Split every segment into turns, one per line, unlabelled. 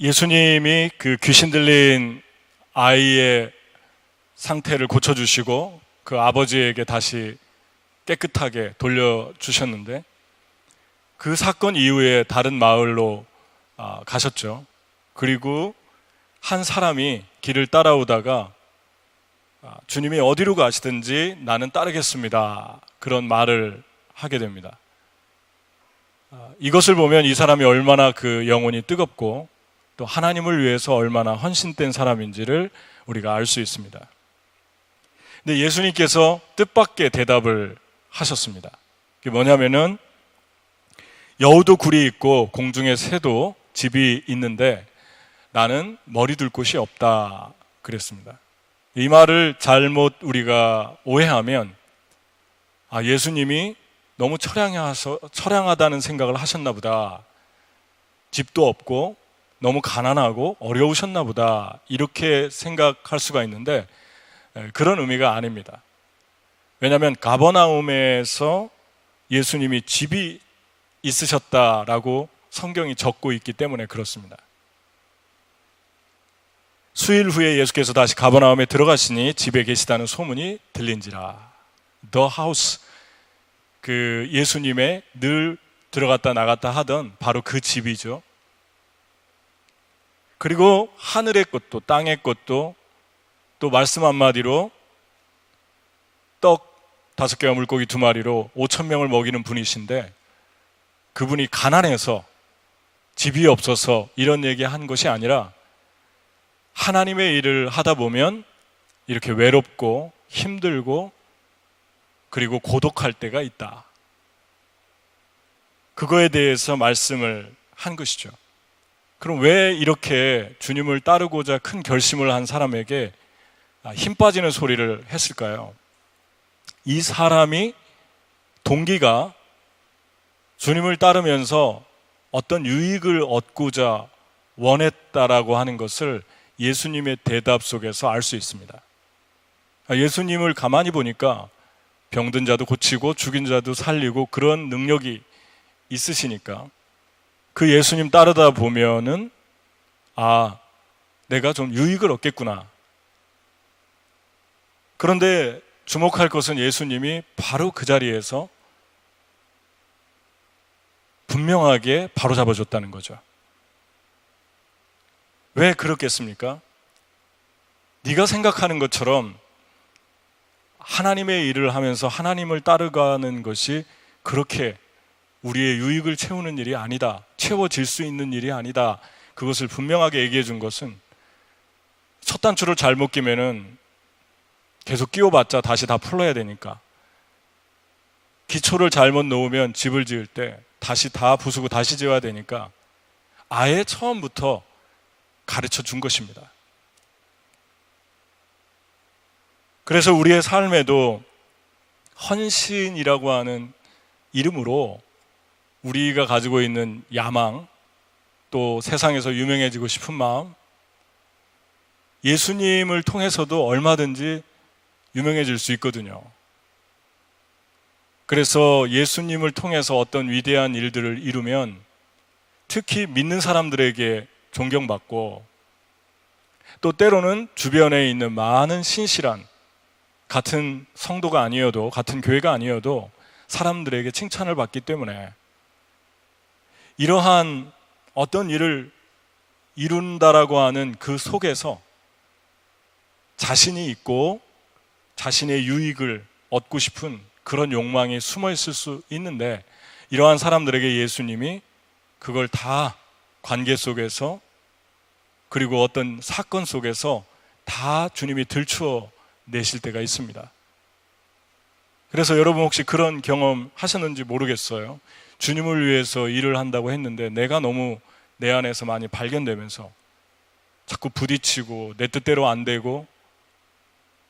예수님이 그 귀신 들린 아이의 상태를 고쳐주시고 그 아버지에게 다시 깨끗하게 돌려주셨는데, 그 사건 이후에 다른 마을로 가셨죠. 그리고 한 사람이 길을 따라오다가 주님이 어디로 가시든지 나는 따르겠습니다, 그런 말을 하게 됩니다. 이것을 보면 이 사람이 얼마나 그 영혼이 뜨겁고 또 하나님을 위해서 얼마나 헌신된 사람인지를 우리가 알 수 있습니다. 근데 예수님께서 뜻밖의 대답을 하셨습니다. 그게 뭐냐면은, 여우도 굴이 있고 공중에 새도 집이 있는데 나는 머리 둘 곳이 없다 그랬습니다. 이 말을 잘못 우리가 오해하면 예수님이 너무 처량하다는 생각을 하셨나 보다, 집도 없고 너무 가난하고 어려우셨나 보다, 이렇게 생각할 수가 있는데 그런 의미가 아닙니다. 왜냐하면 가버나움에서 예수님이 집이 있으셨다라고 성경이 적고 있기 때문에 그렇습니다. 수일 후에 예수께서 다시 가버나움에 들어가시니 집에 계시다는 소문이 들린지라. The house, 그 예수님의 늘 들어갔다 나갔다 하던 바로 그 집이죠. 그리고 하늘의 것도 땅의 것도 또 말씀 한마디로 떡 5개와 물고기 2마리로 5,000명을 먹이는 분이신데, 그분이 가난해서 집이 없어서 이런 얘기 한 것이 아니라 하나님의 일을 하다 보면 이렇게 외롭고 힘들고 그리고 고독할 때가 있다, 그거에 대해서 말씀을 한 것이죠. 그럼 왜 이렇게 주님을 따르고자 큰 결심을 한 사람에게 힘 빠지는 소리를 했을까요? 이 사람이 동기가 주님을 따르면서 어떤 유익을 얻고자 원했다라고 하는 것을 예수님의 대답 속에서 알 수 있습니다. 예수님을 가만히 보니까 병든 자도 고치고 죽인 자도 살리고 그런 능력이 있으시니까 그 예수님 따르다 보면은 내가 좀 유익을 얻겠구나. 그런데 주목할 것은 예수님이 바로 그 자리에서 분명하게 바로잡아줬다는 거죠. 왜 그렇겠습니까? 네가 생각하는 것처럼 하나님의 일을 하면서 하나님을 따르가는 것이 그렇게 우리의 유익을 채우는 일이 아니다, 채워질 수 있는 일이 아니다, 그것을 분명하게 얘기해 준 것은, 첫 단추를 잘못 끼면은 계속 끼워봤자 다시 다 풀어야 되니까, 기초를 잘못 놓으면 집을 지을 때 다시 다 부수고 다시 지어야 되니까 아예 처음부터 가르쳐 준 것입니다. 그래서 우리의 삶에도 헌신이라고 하는 이름으로 우리가 가지고 있는 야망, 또 세상에서 유명해지고 싶은 마음, 예수님을 통해서도 얼마든지 유명해질 수 있거든요. 그래서 예수님을 통해서 어떤 위대한 일들을 이루면 특히 믿는 사람들에게 존경받고, 또 때로는 주변에 있는 많은 신실한 같은 성도가 아니어도, 같은 교회가 아니어도 사람들에게 칭찬을 받기 때문에 이러한 어떤 일을 이룬다라고 하는 그 속에서 자신이 있고 자신의 유익을 얻고 싶은 그런 욕망이 숨어 있을 수 있는데, 이러한 사람들에게 예수님이 그걸 다 관계 속에서 그리고 어떤 사건 속에서 다 주님이 들추어 내실 때가 있습니다. 그래서 여러분 혹시 그런 경험 하셨는지 모르겠어요. 주님을 위해서 일을 한다고 했는데 내가 너무 내 안에서 많이 발견되면서 자꾸 부딪히고 내 뜻대로 안 되고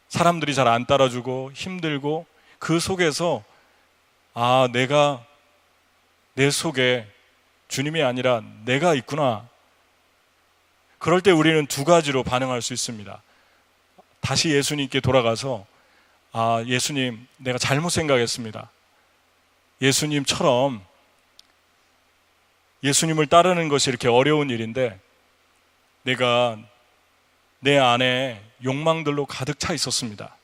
사람들이 잘 안 따라주고 힘들고, 그 속에서 내가 내 속에 주님이 아니라 내가 있구나. 그럴 때 우리는 두 가지로 반응할 수 있습니다. 다시 예수님께 돌아가서 예수님, 내가 잘못 생각했습니다. 예수님처럼 예수님을 따르는 것이 이렇게 어려운 일인데 내가 내 안에 욕망들로 가득 차 있었습니다.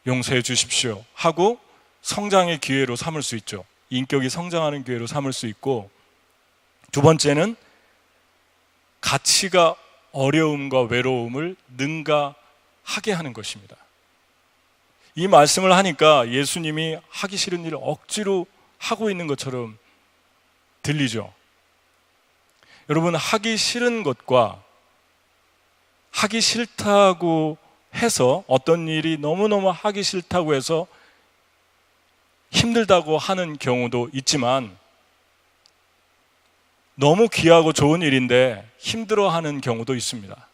용서해 주십시오 하고 성장의 기회로 삼을 수 있죠. 인격이 성장하는 기회로 삼을 수 있고, 두 번째는 가치가 어려움과 외로움을 능가하게 하는 것입니다. 이 말씀을 하니까 예수님이 하기 싫은 일을 억지로 하고 있는 것처럼 들리죠. 여러분, 하기 싫은 것과 하기 싫다고 해서, 어떤 일이 너무너무 하기 싫다고 해서 힘들다고 하는 경우도 있지만, 너무 귀하고 좋은 일인데 힘들어하는 경우도 있습니다.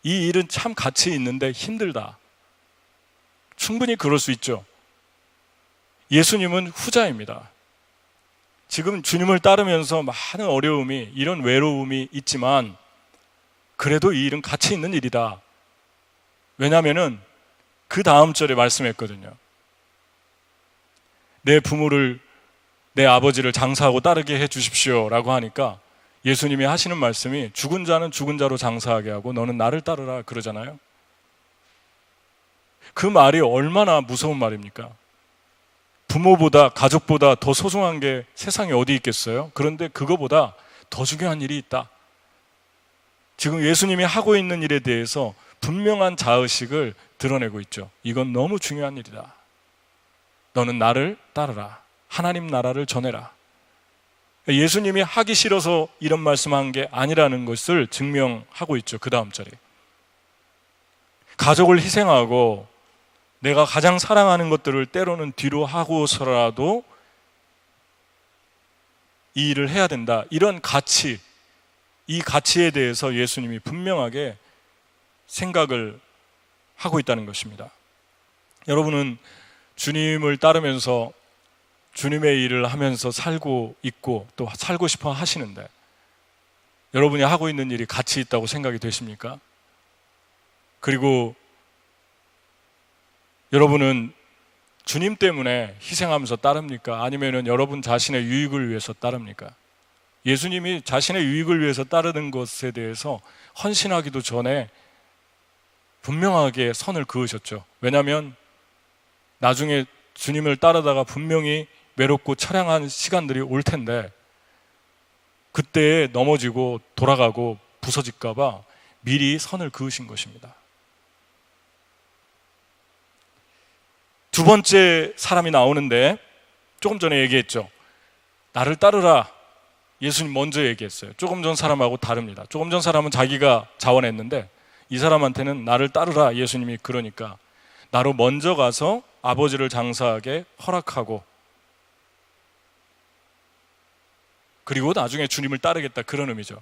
이 일은 참 가치 있는데 힘들다. 충분히 그럴 수 있죠. 예수님은 후자입니다. 지금 주님을 따르면서 많은 어려움이, 이런 외로움이 있지만 그래도 이 일은 가치 있는 일이다. 왜냐하면 그 다음 절에 말씀했거든요. 내 부모를, 내 아버지를 장사하고 따르게 해 주십시오 라고 하니까 예수님이 하시는 말씀이 죽은 자는 죽은 자로 장사하게 하고 너는 나를 따르라 그러잖아요. 그 말이 얼마나 무서운 말입니까? 부모보다, 가족보다 더 소중한 게 세상에 어디 있겠어요? 그런데 그거보다 더 중요한 일이 있다. 지금 예수님이 하고 있는 일에 대해서 분명한 자의식을 드러내고 있죠. 이건 너무 중요한 일이다. 너는 나를 따르라. 하나님 나라를 전해라. 예수님이 하기 싫어서 이런 말씀한 게 아니라는 것을 증명하고 있죠. 그 다음 절에 가족을 희생하고 내가 가장 사랑하는 것들을 때로는 뒤로 하고서라도 이 일을 해야 된다. 이런 가치, 이 가치에 대해서 예수님이 분명하게 생각을 하고 있다는 것입니다. 여러분은 주님을 따르면서 주님의 일을 하면서 살고 있고 또 살고 싶어 하시는데, 여러분이 하고 있는 일이 가치 있다고 생각이 되십니까? 그리고 여러분은 주님 때문에 희생하면서 따릅니까? 아니면 여러분 자신의 유익을 위해서 따릅니까? 예수님이 자신의 유익을 위해서 따르는 것에 대해서 헌신하기도 전에 분명하게 선을 그으셨죠. 왜냐하면 나중에 주님을 따르다가 분명히 외롭고 처량한 시간들이 올 텐데, 그때에 넘어지고 돌아가고 부서질까 봐 미리 선을 그으신 것입니다. 두 번째 사람이 나오는데, 조금 전에 얘기했죠. 나를 따르라. 예수님 먼저 얘기했어요. 조금 전 사람하고 다릅니다. 조금 전 사람은 자기가 자원했는데, 이 사람한테는 나를 따르라 예수님이 그러니까 나로 먼저 가서 아버지를 장사하게 허락하고, 그리고 나중에 주님을 따르겠다, 그런 의미죠.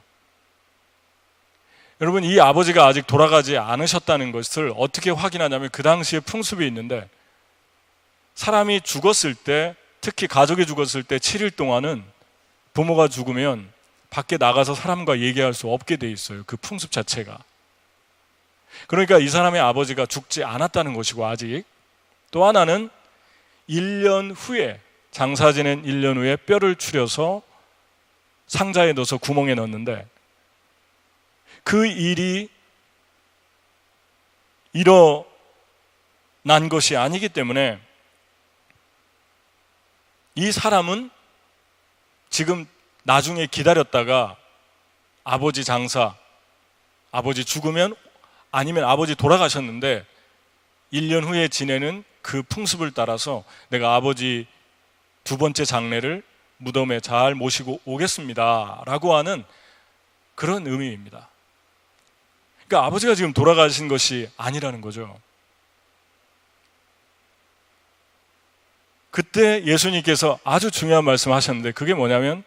여러분, 이 아버지가 아직 돌아가지 않으셨다는 것을 어떻게 확인하냐면, 그 당시에 풍습이 있는데, 사람이 죽었을 때, 특히 가족이 죽었을 때 7일 동안은 부모가 죽으면 밖에 나가서 사람과 얘기할 수 없게 돼 있어요. 그 풍습 자체가. 그러니까 이 사람의 아버지가 죽지 않았다는 것이고, 아직. 또 하나는 1년 후에, 장사 지낸 1년 후에 뼈를 추려서 상자에 넣어서 구멍에 넣었는데, 그 일이 일어난 것이 아니기 때문에 이 사람은 지금 나중에 기다렸다가 아버지 장사, 아버지 죽으면, 아니면 아버지 돌아가셨는데 1년 후에 지내는 그 풍습을 따라서 내가 아버지 두 번째 장례를 무덤에 잘 모시고 오겠습니다 라고 하는 그런 의미입니다. 그러니까 아버지가 지금 돌아가신 것이 아니라는 거죠. 그때 예수님께서 아주 중요한 말씀을 하셨는데, 그게 뭐냐면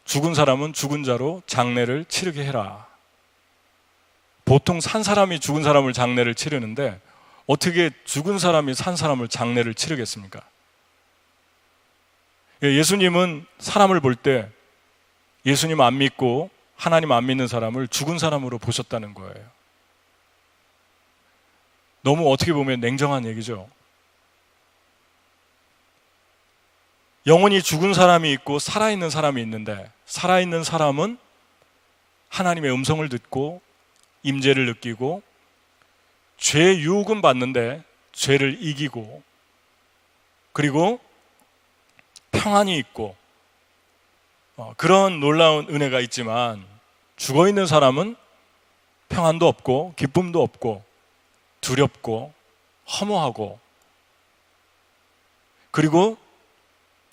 죽은 사람은 죽은 자로 장례를 치르게 해라. 보통 산 사람이 죽은 사람을 장례를 치르는데 어떻게 죽은 사람이 산 사람을 장례를 치르겠습니까? 예수님은 사람을 볼 때 예수님 안 믿고 하나님 안 믿는 사람을 죽은 사람으로 보셨다는 거예요. 너무 어떻게 보면 냉정한 얘기죠. 영원히 죽은 사람이 있고 살아있는 사람이 있는데, 살아있는 사람은 하나님의 음성을 듣고 임재를 느끼고 죄의 유혹은 받는데 죄를 이기고 그리고 평안이 있고 그런 놀라운 은혜가 있지만 죽어있는 사람은 평안도 없고 기쁨도 없고 두렵고 허무하고 그리고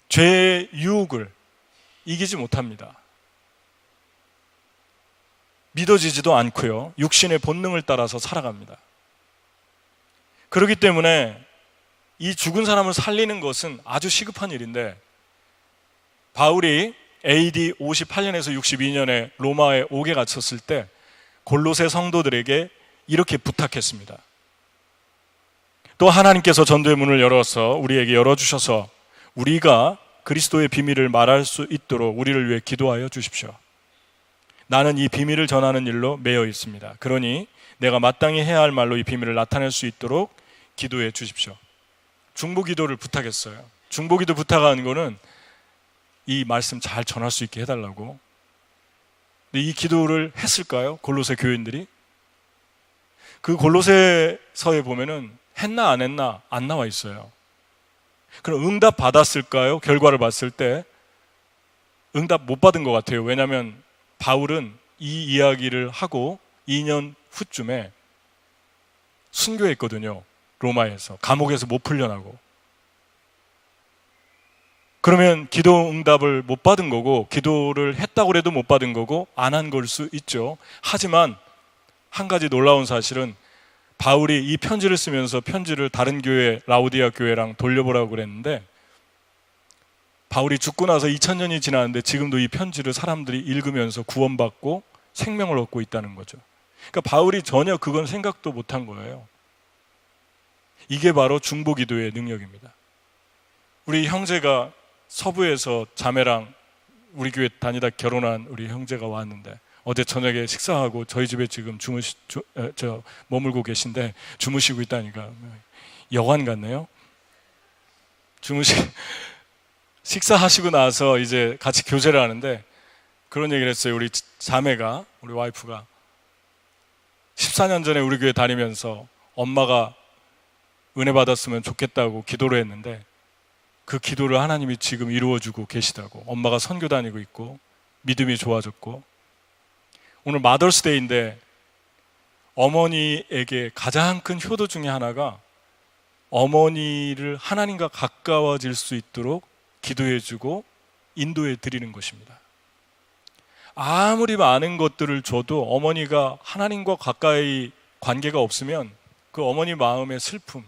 죄의 유혹을 이기지 못합니다. 믿어지지도 않고요. 육신의 본능을 따라서 살아갑니다. 그렇기 때문에 이 죽은 사람을 살리는 것은 아주 시급한 일인데 바울이 AD 58년에서 62년에 로마에 옥에 갇혔을 때 골로새 성도들에게 이렇게 부탁했습니다. 또 하나님께서 전도의 문을 열어서 우리에게 열어주셔서 우리가 그리스도의 비밀을 말할 수 있도록 우리를 위해 기도하여 주십시오. 나는 이 비밀을 전하는 일로 매여 있습니다. 그러니 내가 마땅히 해야 할 말로 이 비밀을 나타낼 수 있도록 기도해 주십시오. 중보기도를 부탁했어요. 중보기도 부탁하는 거는 이 말씀 잘 전할 수 있게 해달라고. 근데 이 기도를 했을까요? 골로새 교인들이? 그 골로새서에 보면은 했나 안 했나 안 나와 있어요. 그럼 응답 받았을까요? 결과를 봤을 때 응답 못 받은 것 같아요. 왜냐하면 바울은 이 이야기를 하고 2년 후쯤에 순교했거든요. 로마에서 감옥에서 못 풀려나고. 그러면 기도 응답을 못 받은 거고 기도를 했다고 해도 못 받은 거고 안 한 걸 수 있죠. 하지만 한 가지 놀라운 사실은 바울이 이 편지를 쓰면서 편지를 다른 교회 라우디아 교회랑 돌려보라고 그랬는데 바울이 죽고 나서 2000년이 지났는데 지금도 이 편지를 사람들이 읽으면서 구원받고 생명을 얻고 있다는 거죠. 그러니까 바울이 전혀 그건 생각도 못한 거예요. 이게 바로 중보기도의 능력입니다. 우리 형제가 서부에서 자매랑 우리 교회 다니다 결혼한 우리 형제가 왔는데 어제 저녁에 식사하고 저희 집에 지금 머물고 계신데 주무시고 있다니까 여관 같네요. 식사하시고 나서 이제 같이 교제를 하는데 그런 얘기를 했어요. 우리 자매가, 우리 와이프가 14년 전에 우리 교회 다니면서 엄마가 은혜 받았으면 좋겠다고 기도를 했는데 그 기도를 하나님이 지금 이루어주고 계시다고. 엄마가 선교 다니고 있고 믿음이 좋아졌고 오늘 마더스데이인데 어머니에게 가장 큰 효도 중에 하나가 어머니를 하나님과 가까워질 수 있도록 기도해주고 인도해 드리는 것입니다. 아무리 많은 것들을 줘도 어머니가 하나님과 가까이 관계가 없으면 그 어머니 마음의 슬픔,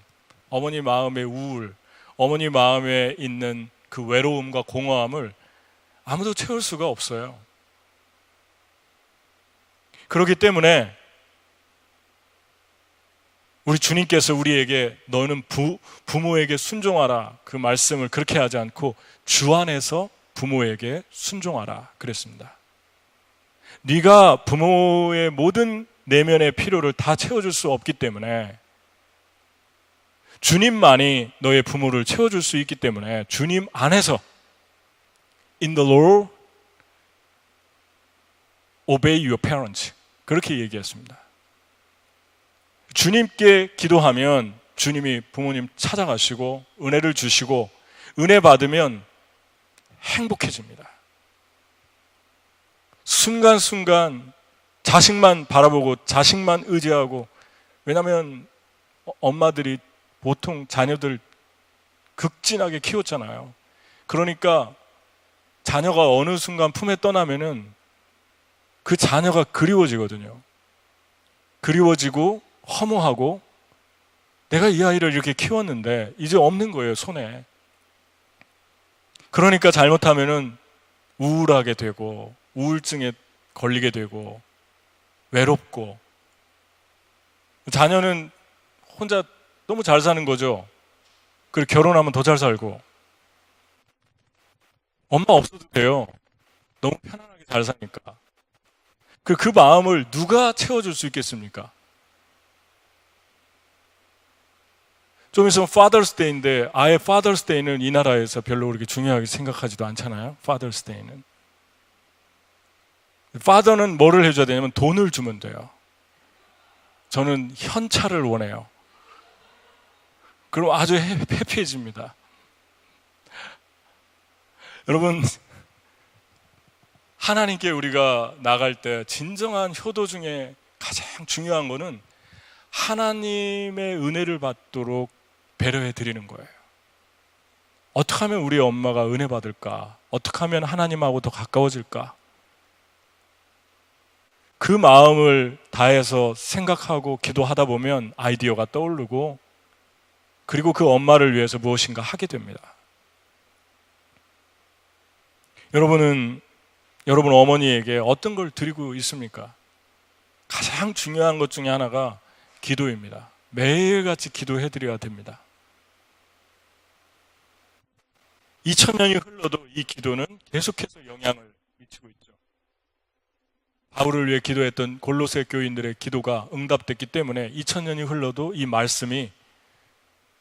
어머니 마음의 우울, 어머니 마음에 있는 그 외로움과 공허함을 아무도 채울 수가 없어요. 그렇기 때문에 우리 주님께서 우리에게 너는 부모에게 순종하라 그 말씀을 그렇게 하지 않고 주 안에서 부모에게 순종하라 그랬습니다. 네가 부모의 모든 내면의 필요를 다 채워줄 수 없기 때문에 주님만이 너의 부모를 채워줄 수 있기 때문에 주님 안에서 In the Lord obey your parents 그렇게 얘기했습니다. 주님께 기도하면 주님이 부모님 찾아가시고 은혜를 주시고 은혜 받으면 행복해집니다. 순간순간 자식만 바라보고 자식만 의지하고 왜냐하면 엄마들이 보통 자녀들 극진하게 키웠잖아요. 그러니까 자녀가 어느 순간 품에 떠나면은 그 자녀가 그리워지거든요. 그리워지고 허무하고 내가 이 아이를 이렇게 키웠는데 이제 없는 거예요, 손에. 그러니까 잘못하면은 우울하게 되고 우울증에 걸리게 되고 외롭고 자녀는 혼자 너무 잘 사는 거죠. 그리고 결혼하면 더 잘 살고 엄마 없어도 돼요. 너무 편안하게 잘 사니까. 그 마음을 누가 채워줄 수 있겠습니까? 좀 있으면 Father's Day인데 아예 Father's Day는 이 나라에서 별로 그렇게 중요하게 생각하지도 않잖아요. Father's Day는. 파더는 뭐를 해줘야 되냐면 돈을 주면 돼요. 저는 현찰을 원해요. 그럼 아주 해피해집니다. 여러분, 하나님께 우리가 나갈 때 진정한 효도 중에 가장 중요한 거는 하나님의 은혜를 받도록 배려해 드리는 거예요. 어떻게 하면 우리 엄마가 은혜 받을까? 어떻게 하면 하나님하고 더 가까워질까? 그 마음을 다해서 생각하고 기도하다 보면 아이디어가 떠오르고, 그리고 그 엄마를 위해서 무엇인가 하게 됩니다. 여러분 어머니에게 어떤 걸 드리고 있습니까? 가장 중요한 것 중에 하나가 기도입니다. 매일같이 기도해 드려야 됩니다. 2000년이 흘러도 이 기도는 계속해서 영향을 미치고 있죠. 바울을 위해 기도했던 골로새 교인들의 기도가 응답됐기 때문에 2000년이 흘러도 이 말씀이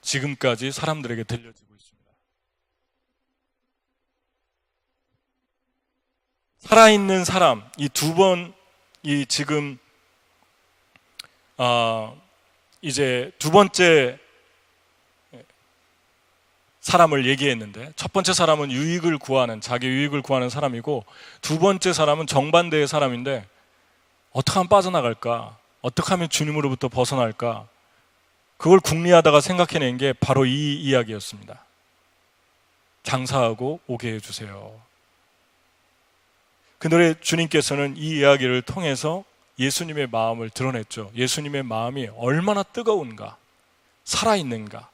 지금까지 사람들에게 들려지고 있습니다. 살아있는 사람, 이 두 번, 지금 이제 두 번째 사람을 얘기했는데, 첫 번째 사람은 자기 유익을 구하는 사람이고, 두 번째 사람은 정반대의 사람인데, 어떻게 하면 빠져나갈까? 어떻게 하면 주님으로부터 벗어날까? 그걸 궁리하다가 생각해낸 게 바로 이 이야기였습니다. 장사하고 오게 해주세요. 그날에 주님께서는 이 이야기를 통해서 예수님의 마음을 드러냈죠. 예수님의 마음이 얼마나 뜨거운가, 살아있는가.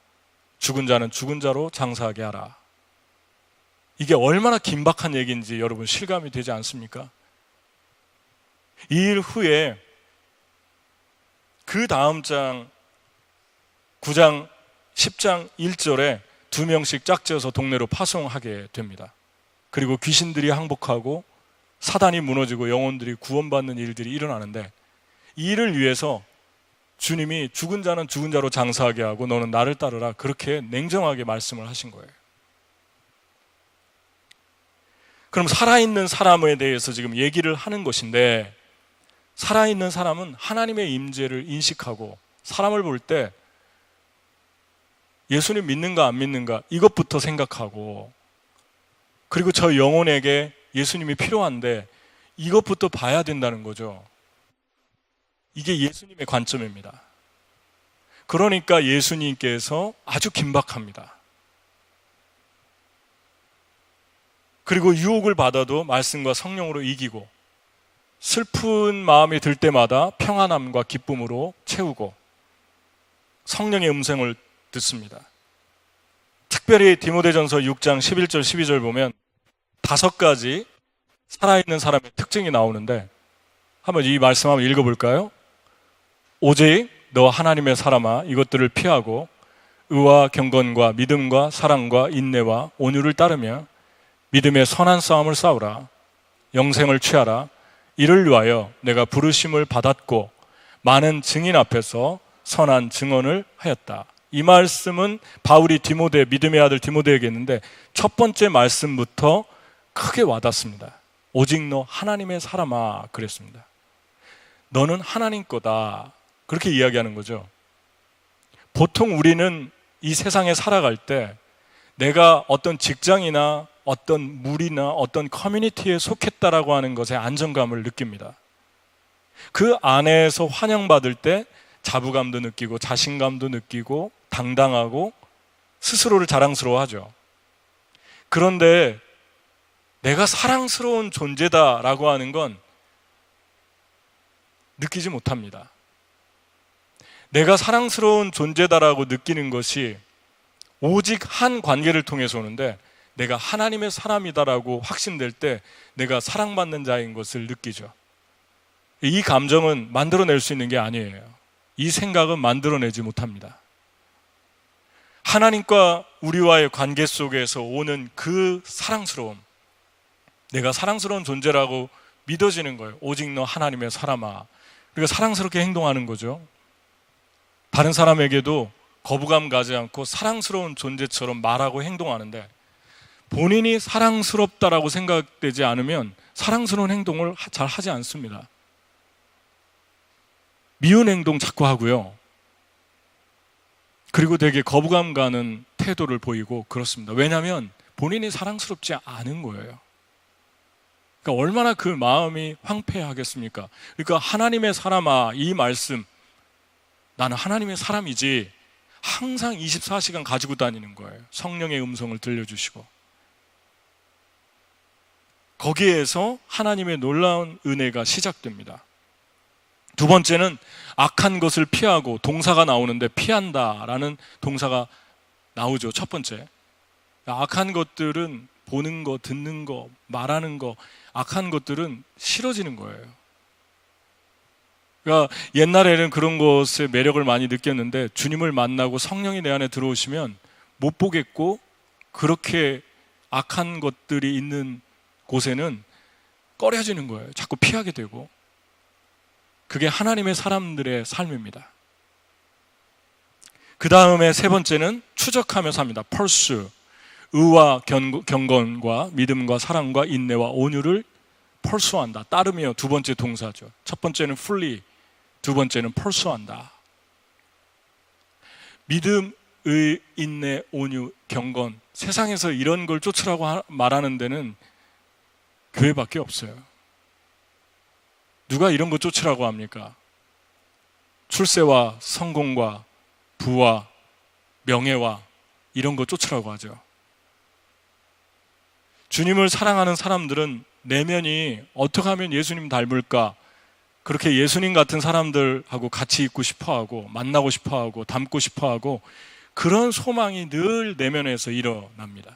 죽은 자는 죽은 자로 장사하게 하라. 이게 얼마나 긴박한 얘기인지 여러분 실감이 되지 않습니까? 이 일 후에 그 다음 장 9장 10장 1절에 2명씩 짝지어서 동네로 파송하게 됩니다. 그리고 귀신들이 항복하고 사단이 무너지고 영혼들이 구원받는 일들이 일어나는데, 이 일을 위해서 주님이 죽은 자는 죽은 자로 장사하게 하고 너는 나를 따르라, 그렇게 냉정하게 말씀을 하신 거예요. 그럼 살아있는 사람에 대해서 지금 얘기를 하는 것인데, 살아있는 사람은 하나님의 임재를 인식하고 사람을 볼 때 예수님 믿는가 안 믿는가 이것부터 생각하고, 그리고 저 영혼에게 예수님이 필요한데 이것부터 봐야 된다는 거죠. 이게 예수님의 관점입니다. 그러니까 예수님께서 아주 긴박합니다. 그리고 유혹을 받아도 말씀과 성령으로 이기고, 슬픈 마음이 들 때마다 평안함과 기쁨으로 채우고, 성령의 음성을 듣습니다. 특별히 디모데전서 6장 11절 12절 보면 5가지 살아있는 사람의 특징이 나오는데, 한번 이 말씀 한번 읽어볼까요? 오직 너 하나님의 사람아, 이것들을 피하고 의와 경건과 믿음과 사랑과 인내와 온유를 따르며 믿음의 선한 싸움을 싸우라. 영생을 취하라. 이를 위하여 내가 부르심을 받았고 많은 증인 앞에서 선한 증언을 하였다. 이 말씀은 바울이 믿음의 아들 디모데에게 했는데, 첫 번째 말씀부터 크게 와닿습니다. 오직 너 하나님의 사람아, 그랬습니다. 너는 하나님 거다, 그렇게 이야기하는 거죠. 보통 우리는 이 세상에 살아갈 때 내가 어떤 직장이나 어떤 무리나 어떤 커뮤니티에 속했다라고 하는 것에 안정감을 느낍니다. 그 안에서 환영받을 때 자부감도 느끼고 자신감도 느끼고 당당하고 스스로를 자랑스러워하죠. 그런데 내가 사랑스러운 존재다라고 하는 건 느끼지 못합니다. 내가 사랑스러운 존재다라고 느끼는 것이 오직 한 관계를 통해서 오는데, 내가 하나님의 사람이다라고 확신될 때 내가 사랑받는 자인 것을 느끼죠. 이 감정은 만들어낼 수 있는 게 아니에요. 이 생각은 만들어내지 못합니다. 하나님과 우리와의 관계 속에서 오는 그 사랑스러움, 내가 사랑스러운 존재라고 믿어지는 거예요. 오직 너 하나님의 사람아. 그러니까 사랑스럽게 행동하는 거죠. 다른 사람에게도 거부감 가지 않고 사랑스러운 존재처럼 말하고 행동하는데, 본인이 사랑스럽다라고 생각되지 않으면 사랑스러운 행동을 잘 하지 않습니다. 미운 행동 자꾸 하고요. 그리고 되게 거부감 가는 태도를 보이고 그렇습니다. 왜냐하면 본인이 사랑스럽지 않은 거예요. 그러니까 얼마나 그 마음이 황폐하겠습니까? 그러니까 하나님의 사람아, 이 말씀, 나는 하나님의 사람이지, 항상 24시간 가지고 다니는 거예요. 성령의 음성을 들려주시고. 거기에서 하나님의 놀라운 은혜가 시작됩니다. 두 번째는 악한 것을 피하고, 동사가 나오는데 피한다라는 동사가 나오죠. 첫 번째, 악한 것들은 보는 거, 듣는 거, 말하는 거, 악한 것들은 싫어지는 거예요. 그러니까 옛날에는 그런 것에 매력을 많이 느꼈는데 주님을 만나고 성령이 내 안에 들어오시면 못 보겠고, 그렇게 악한 것들이 있는 곳에는 꺼려지는 거예요. 자꾸 피하게 되고. 그게 하나님의 사람들의 삶입니다. 그 다음에 세 번째는 추적하며 삽니다. pursue. 의와 경건과 믿음과 사랑과 인내와 온유를 pursue한다. 따르며 두 번째 동사죠. 첫 번째는 flee, 두 번째는 pursue한다. 믿음, 의, 인내, 온유, 경건, 세상에서 이런 걸 쫓으라고 말하는 데는 교회밖에 없어요. 누가 이런 거 쫓으라고 합니까? 출세와 성공과 부와 명예와 이런 거 쫓으라고 하죠. 주님을 사랑하는 사람들은 내면이 어떻게 하면 예수님 닮을까, 그렇게 예수님 같은 사람들하고 같이 있고 싶어하고, 만나고 싶어하고, 닮고 싶어하고, 그런 소망이 늘 내면에서 일어납니다.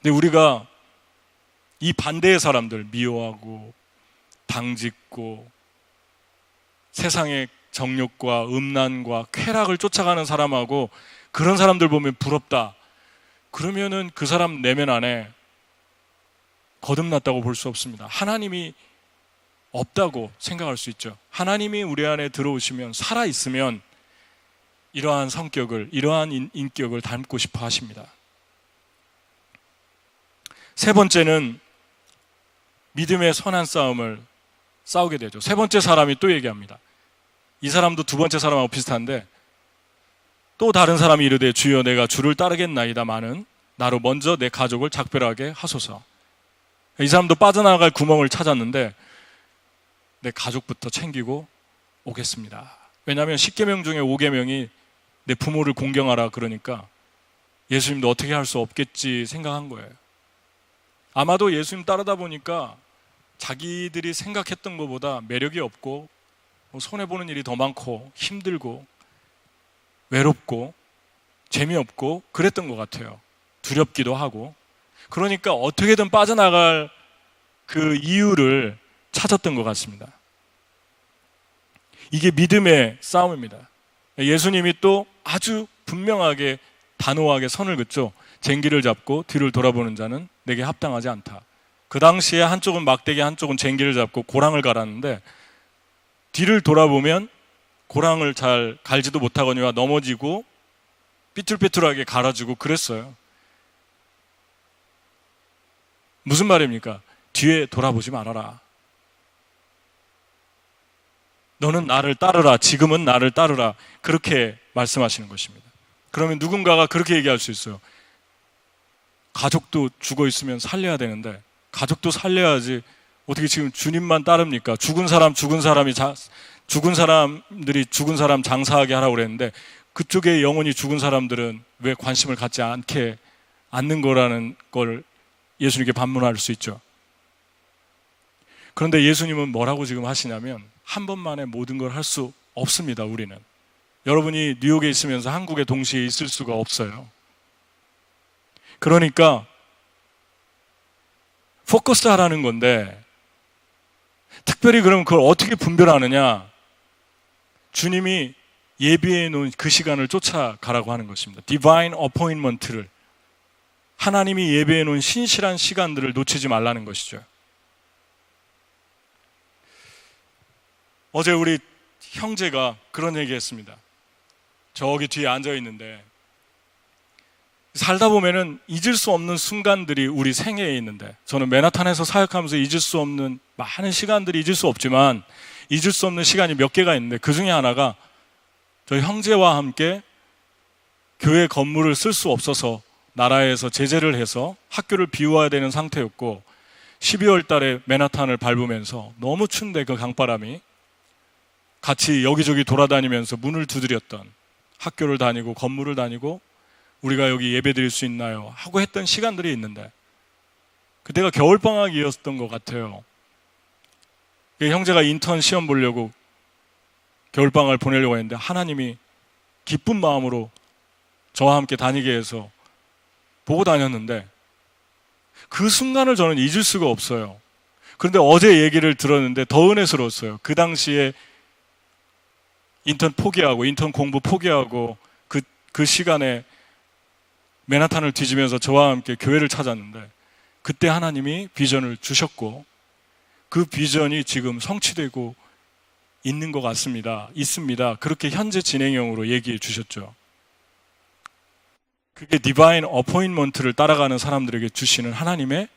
근데 우리가 이 반대의 사람들, 미워하고 당짓고 세상의 정욕과 음란과 쾌락을 쫓아가는 사람하고, 그런 사람들 보면 부럽다, 그러면은 그 사람 내면 안에 거듭났다고 볼 수 없습니다. 하나님이 없다고 생각할 수 있죠. 하나님이 우리 안에 들어오시면, 살아있으면 이러한 성격을, 이러한 인격을 닮고 싶어 하십니다. 세 번째는 믿음의 선한 싸움을 싸우게 되죠. 세 번째 사람이 또 얘기합니다. 이 사람도 두 번째 사람하고 비슷한데, 또 다른 사람이 이르되 주여 내가 주를 따르겠나이다마는 나로 먼저 내 가족을 작별하게 하소서. 이 사람도 빠져나갈 구멍을 찾았는데 내 가족부터 챙기고 오겠습니다. 왜냐하면 10계명 중에 5계명이 내 부모를 공경하라 그러니까 예수님도 어떻게 할 수 없겠지 생각한 거예요. 아마도 예수님 따르다 보니까 자기들이 생각했던 것보다 매력이 없고 손해보는 일이 더 많고 힘들고 외롭고 재미없고 그랬던 것 같아요. 두렵기도 하고. 그러니까 어떻게든 빠져나갈 그 이유를 찾았던 것 같습니다. 이게 믿음의 싸움입니다. 예수님이 또 아주 분명하게 단호하게 선을 긋죠. 쟁기를 잡고 뒤를 돌아보는 자는 내게 합당하지 않다. 그 당시에 한쪽은 막대기, 한쪽은 쟁기를 잡고 고랑을 갈았는데, 뒤를 돌아보면 고랑을 잘 갈지도 못하거니와 넘어지고 삐뚤삐뚤하게 갈아주고 그랬어요. 무슨 말입니까? 뒤에 돌아보지 말아라. 너는 나를 따르라. 지금은 나를 따르라. 그렇게 말씀하시는 것입니다. 그러면 누군가가 그렇게 얘기할 수 있어요. 가족도 죽어 있으면 살려야 되는데, 가족도 살려야지 어떻게 지금 주님만 따릅니까? 죽은 사람들이 죽은 사람 장사하게 하라고 그랬는데, 그쪽에 영혼이 죽은 사람들은 왜 관심을 갖지 않는 거라는 걸 예수님께 반문할 수 있죠. 그런데 예수님은 뭐라고 지금 하시냐면, 한 번만에 모든 걸 할 수 없습니다. 우리는. 여러분이 뉴욕에 있으면서 한국에 동시에 있을 수가 없어요. 그러니까 포커스 하라는 건데, 특별히 그럼 그걸 어떻게 분별하느냐? 주님이 예비해 놓은 그 시간을 쫓아가라고 하는 것입니다. Divine Appointment를, 하나님이 예비해 놓은 신실한 시간들을 놓치지 말라는 것이죠. 어제 우리 형제가 그런 얘기 했습니다. 저기 뒤에 앉아 있는데, 살다 보면은 잊을 수 없는 순간들이 우리 생애에 있는데, 저는 맨하탄에서 사역하면서 잊을 수 없는 많은 시간들이 잊을 수 없지만 잊을 수 없는 시간이 몇 개가 있는데, 그 중에 하나가 저희 형제와 함께 교회 건물을 쓸 수 없어서 나라에서 제재를 해서 학교를 비워야 되는 상태였고, 12월 달에 맨하탄을 밟으면서 너무 춘데 그 강바람이 같이 여기저기 돌아다니면서 문을 두드렸던, 학교를 다니고 건물을 다니고 우리가 여기 예배 드릴 수 있나요? 하고 했던 시간들이 있는데, 그때가 겨울방학이었던 것 같아요. 형제가 인턴 시험 보려고 겨울방학을 보내려고 했는데 하나님이 기쁜 마음으로 저와 함께 다니게 해서 보고 다녔는데, 그 순간을 저는 잊을 수가 없어요. 그런데 어제 얘기를 들었는데 더 은혜스러웠어요. 그 당시에 인턴 포기하고 인턴 공부 포기하고 그 시간에 맨하탄을 뒤지면서 저와 함께 교회를 찾았는데, 그때 하나님이 비전을 주셨고 그 비전이 지금 성취되고 있는 것 같습니다. 있습니다. 그렇게 현재 진행형으로 얘기해 주셨죠. 그게 디바인 어포인먼트를 따라가는 사람들에게 주시는 하나님의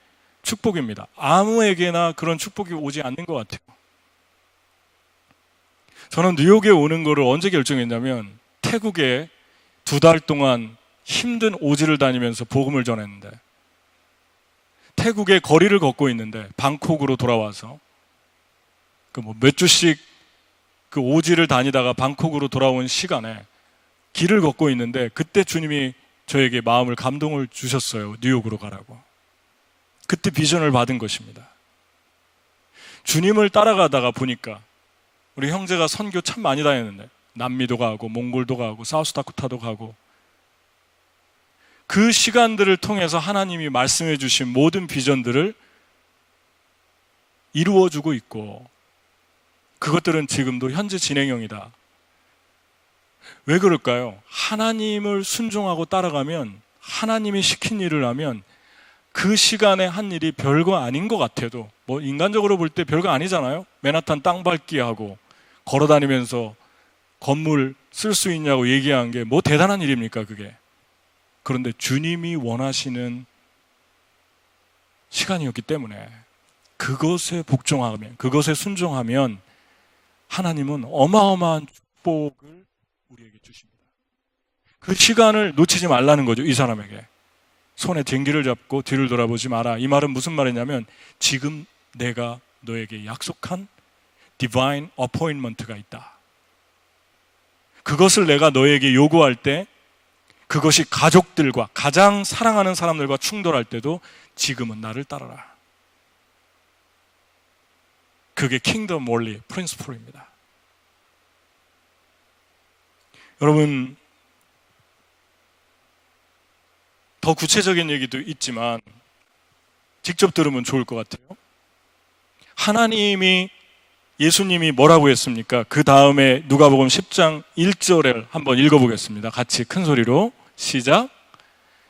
축복입니다. 아무에게나 그런 축복이 오지 않는 것 같아요. 저는 뉴욕에 오는 거를 언제 결정했냐면, 태국에 2달 동안 힘든 오지를 다니면서 복음을 전했는데, 태국의 거리를 걷고 있는데 방콕으로 돌아와서 몇 주씩 그 오지를 다니다가 방콕으로 돌아온 시간에 길을 걷고 있는데, 그때 주님이 저에게 마음을 감동을 주셨어요. 뉴욕으로 가라고. 그때 비전을 받은 것입니다. 주님을 따라가다가 보니까 우리 형제가 선교 참 많이 다녔는데, 남미도 가고 몽골도 가고 사우스다코타도 가고, 그 시간들을 통해서 하나님이 말씀해 주신 모든 비전들을 이루어주고 있고, 그것들은 지금도 현재 진행형이다. 왜 그럴까요? 하나님을 순종하고 따라가면, 하나님이 시킨 일을 하면 그 시간에 한 일이 별거 아닌 것 같아도, 인간적으로 볼 때 별거 아니잖아요. 맨하탄 땅 밟기 하고 걸어다니면서 건물 쓸 수 있냐고 얘기한 게 대단한 일입니까 그게? 그런데 주님이 원하시는 시간이었기 때문에 그것에 복종하면, 그것에 순종하면 하나님은 어마어마한 축복을 우리에게 주십니다. 그 시간을 놓치지 말라는 거죠. 이 사람에게 손에 쟁기를 잡고 뒤를 돌아보지 마라. 이 말은 무슨 말이냐면, 지금 내가 너에게 약속한 디바인 어포인먼트가 있다. 그것을 내가 너에게 요구할 때, 그것이 가족들과 가장 사랑하는 사람들과 충돌할 때도 지금은 나를 따라라. 그게 킹덤 원리 프린시플입니다. 여러분, 더 구체적인 얘기도 있지만 직접 들으면 좋을 것 같아요. 예수님이 뭐라고 했습니까? 그 다음에 누가복음 10장 1절을 한번 읽어보겠습니다. 같이 큰 소리로 시작.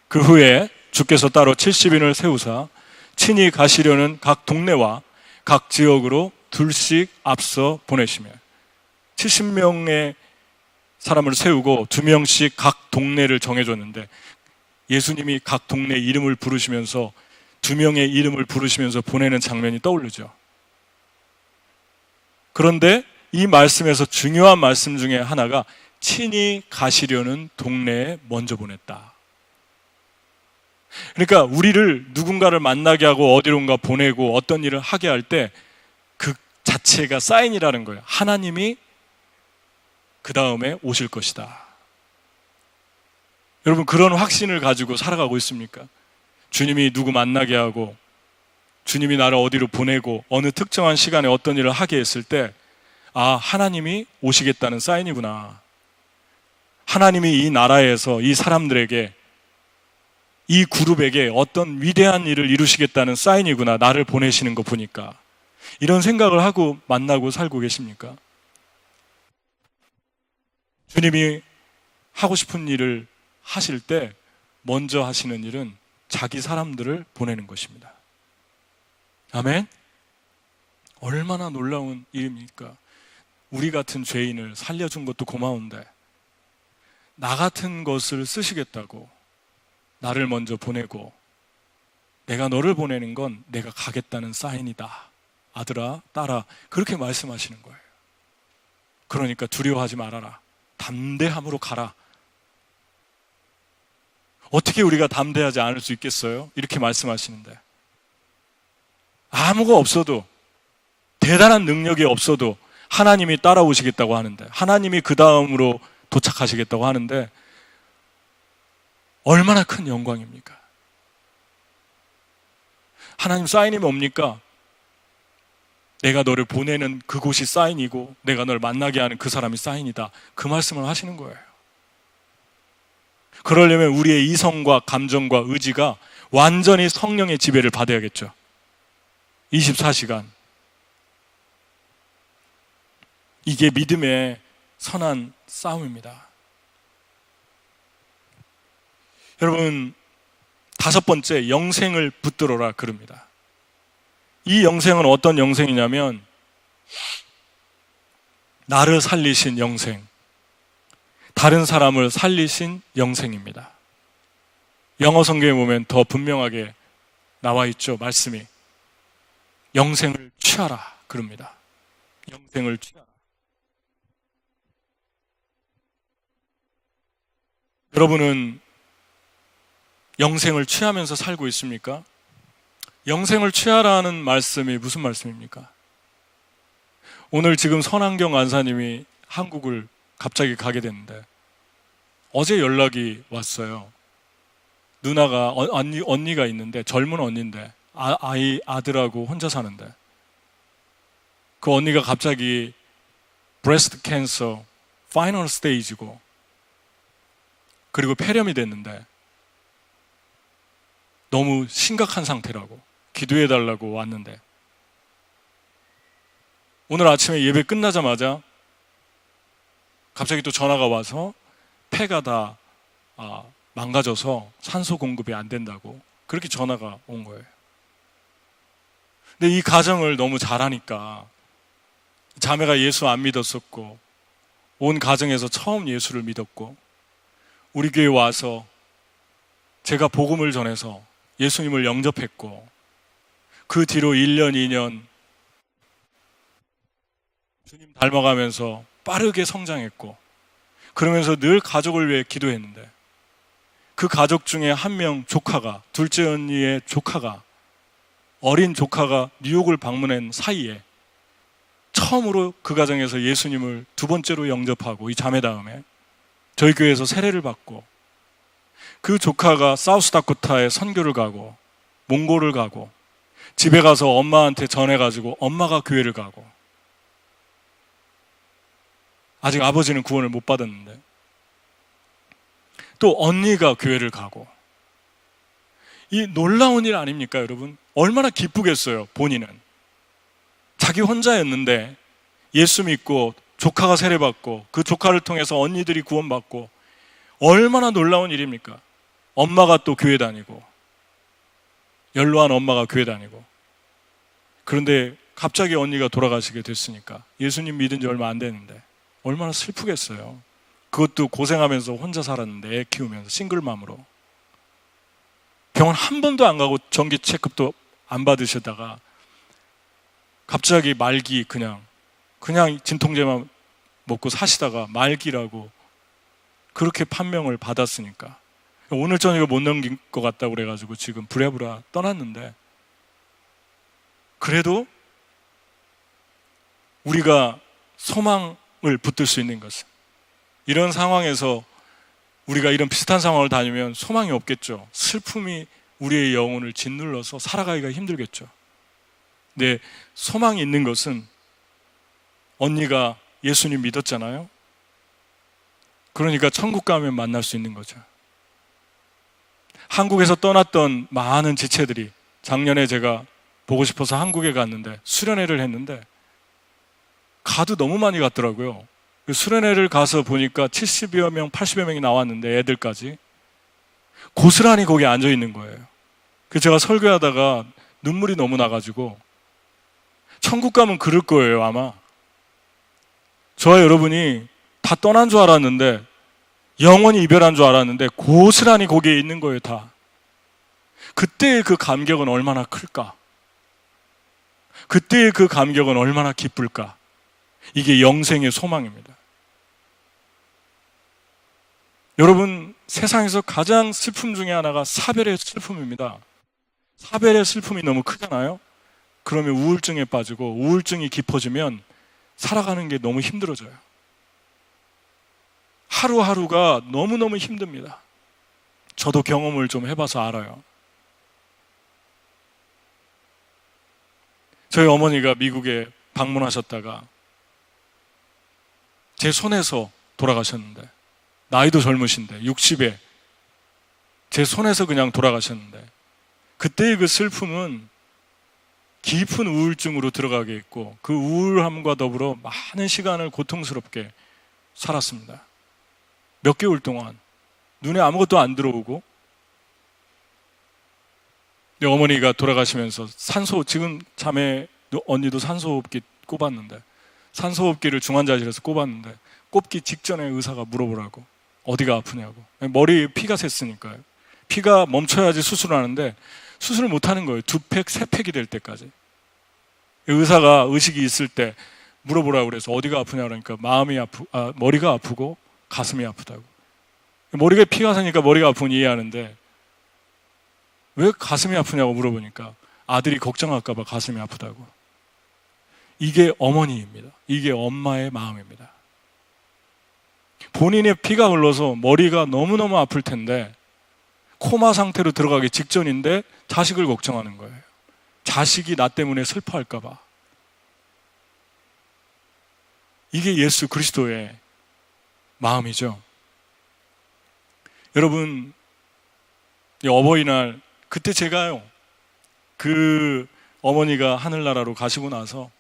그 후에 주께서 따로 70인을 세우사 친히 가시려는 각 동네와 각 지역으로 둘씩 앞서 보내시며, 70명의 사람을 세우고 2명씩 각 동네를 정해줬는데, 예수님이 각 동네 이름을 부르시면서 2명의 이름을 부르시면서 보내는 장면이 떠오르죠. 그런데 이 말씀에서 중요한 말씀 중에 하나가 친히 가시려는 동네에 먼저 보냈다. 그러니까 우리를 누군가를 만나게 하고 어디론가 보내고 어떤 일을 하게 할 때 그 자체가 사인이라는 거예요. 하나님이 그 다음에 오실 것이다. 여러분, 그런 확신을 가지고 살아가고 있습니까? 주님이 누구 만나게 하고 주님이 나를 어디로 보내고 어느 특정한 시간에 어떤 일을 하게 했을 때, 하나님이 오시겠다는 사인이구나. 하나님이 이 나라에서 이 사람들에게, 이 그룹에게 어떤 위대한 일을 이루시겠다는 사인이구나. 나를 보내시는 거 보니까. 이런 생각을 하고 만나고 살고 계십니까? 주님이 하고 싶은 일을 하실 때 먼저 하시는 일은 자기 사람들을 보내는 것입니다. 아멘? 얼마나 놀라운 일입니까? 우리 같은 죄인을 살려준 것도 고마운데, 나 같은 것을 쓰시겠다고, 나를 먼저 보내고 내가 너를 보내는 건 내가 가겠다는 사인이다. 아들아, 딸아, 그렇게 말씀하시는 거예요. 그러니까 두려워하지 말아라. 담대함으로 가라. 어떻게 우리가 담대하지 않을 수 있겠어요? 이렇게 말씀하시는데, 아무가 없어도, 대단한 능력이 없어도 하나님이 따라오시겠다고 하는데, 하나님이 그 다음으로 도착하시겠다고 하는데 얼마나 큰 영광입니까? 하나님 사인이 뭡니까? 내가 너를 보내는 그곳이 사인이고 내가 널 만나게 하는 그 사람이 사인이다. 그 말씀을 하시는 거예요. 그러려면 우리의 이성과 감정과 의지가 완전히 성령의 지배를 받아야겠죠. 24시간. 이게 믿음의 선한 싸움입니다. 여러분, 다섯 번째, 영생을 붙들어라 그럽니다. 이 영생은 어떤 영생이냐면 나를 살리신 영생, 다른 사람을 살리신 영생입니다. 영어 성경에 보면 더 분명하게 나와 있죠. 말씀이 영생을 취하라 그럽니다. 영생을 취하라. 여러분은 영생을 취하면서 살고 있습니까? 영생을 취하라는 말씀이 무슨 말씀입니까? 오늘 지금 선한경 안사님이 한국을 갑자기 가게 됐는데 어제 연락이 왔어요. 누나가 언니가 있는데, 젊은 언니인데 아들하고 혼자 사는데, 그 언니가 갑자기 브레스트 캔서 파이널 스테이지고 그리고 폐렴이 됐는데 너무 심각한 상태라고 기도해달라고 왔는데, 오늘 아침에 예배 끝나자마자 갑자기 또 전화가 와서 폐가 다 망가져서 산소 공급이 안 된다고 그렇게 전화가 온 거예요. 근데 이 가정을 너무 잘하니까, 자매가 예수 안 믿었었고 온 가정에서 처음 예수를 믿었고, 우리 교회 와서 제가 복음을 전해서 예수님을 영접했고, 그 뒤로 1년, 2년 주님 닮아가면서 빠르게 성장했고, 그러면서 늘 가족을 위해 기도했는데, 그 가족 중에 한 명 조카가, 둘째 언니의 조카가, 어린 조카가 뉴욕을 방문한 사이에 처음으로 그 가정에서 예수님을 두 번째로 영접하고, 이 자매 다음에 저희 교회에서 세례를 받고, 그 조카가 사우스다코타에 선교를 가고 몽골을 가고 집에 가서 엄마한테 전해가지고 엄마가 교회를 가고, 아직 아버지는 구원을 못 받았는데 또 언니가 교회를 가고, 이 놀라운 일 아닙니까 여러분? 얼마나 기쁘겠어요. 본인은 자기 혼자였는데 예수 믿고 조카가 세례받고 그 조카를 통해서 언니들이 구원받고, 얼마나 놀라운 일입니까? 엄마가 또 교회 다니고, 연로한 엄마가 교회 다니고. 그런데 갑자기 언니가 돌아가시게 됐으니까, 예수님 믿은 지 얼마 안 됐는데 얼마나 슬프겠어요. 그것도 고생하면서 혼자 살았는데, 애 키우면서 싱글맘으로 병원 한 번도 안 가고 정기 체크업도 안 받으시다가 갑자기 말기, 그냥 진통제만 먹고 사시다가 말기라고 그렇게 판명을 받았으니까 오늘 저녁에 못 넘길 것 같다고 그래가지고 지금 부랴부랴 떠났는데, 그래도 우리가 소망을 붙들 수 있는 것은, 이런 상황에서 우리가 이런 비슷한 상황을 다니면 소망이 없겠죠. 슬픔이 우리의 영혼을 짓눌러서 살아가기가 힘들겠죠. 근데 소망이 있는 것은, 언니가 예수님 믿었잖아요. 그러니까 천국 가면 만날 수 있는 거죠. 한국에서 떠났던 많은 지체들이, 작년에 제가 보고 싶어서 한국에 갔는데 수련회를 했는데 가도 너무 많이 갔더라고요. 수련회를 가서 보니까 70여 명, 80여 명이 나왔는데, 애들까지 고스란히 거기 앉아 있는 거예요. 그래서 제가 설교하다가 눈물이 너무 나가지고, 천국 가면 그럴 거예요 아마. 저와 여러분이 다 떠난 줄 알았는데, 영원히 이별한 줄 알았는데 고스란히 거기에 있는 거예요. 다 그때의 그 감격은 얼마나 클까? 그때의 그 감격은 얼마나 기쁠까? 이게 영생의 소망입니다. 여러분, 세상에서 가장 슬픔 중에 하나가 사별의 슬픔입니다. 사별의 슬픔이 너무 크잖아요. 그러면 우울증에 빠지고, 우울증이 깊어지면 살아가는 게 너무 힘들어져요. 하루하루가 너무너무 힘듭니다. 저도 경험을 좀 해봐서 알아요. 저희 어머니가 미국에 방문하셨다가 제 손에서 돌아가셨는데, 나이도 젊으신데 60에 제 손에서 그냥 돌아가셨는데, 그때의 그 슬픔은 깊은 우울증으로 들어가게 했고, 그 우울함과 더불어 많은 시간을 고통스럽게 살았습니다. 몇 개월 동안 눈에 아무것도 안 들어오고, 어머니가 돌아가시면서 지금 자매 언니도 산소호흡기 꼽았는데, 산소호흡기를 중환자실에서 꼽았는데, 꼽기 직전에 의사가 물어보라고, 어디가 아프냐고. 머리에 피가 샜으니까요. 피가 멈춰야지 수술을 하는데 수술을 못 하는 거예요. 2팩, 3팩이 될 때까지. 의사가 의식이 있을 때 물어보라고 그래서 어디가 아프냐 그러니까 머리가 아프고 가슴이 아프다고. 머리에 피가 새니까 머리가 아프면 이해하는데, 왜 가슴이 아프냐고 물어보니까 아들이 걱정할까봐 가슴이 아프다고. 이게 어머니입니다. 이게 엄마의 마음입니다. 본인의 피가 흘러서 머리가 너무너무 아플 텐데, 코마 상태로 들어가기 직전인데 자식을 걱정하는 거예요. 자식이 나 때문에 슬퍼할까봐. 이게 예수 그리스도의 마음이죠. 여러분, 어버이날 그때 제가요, 그 어머니가 하늘나라로 가시고 나서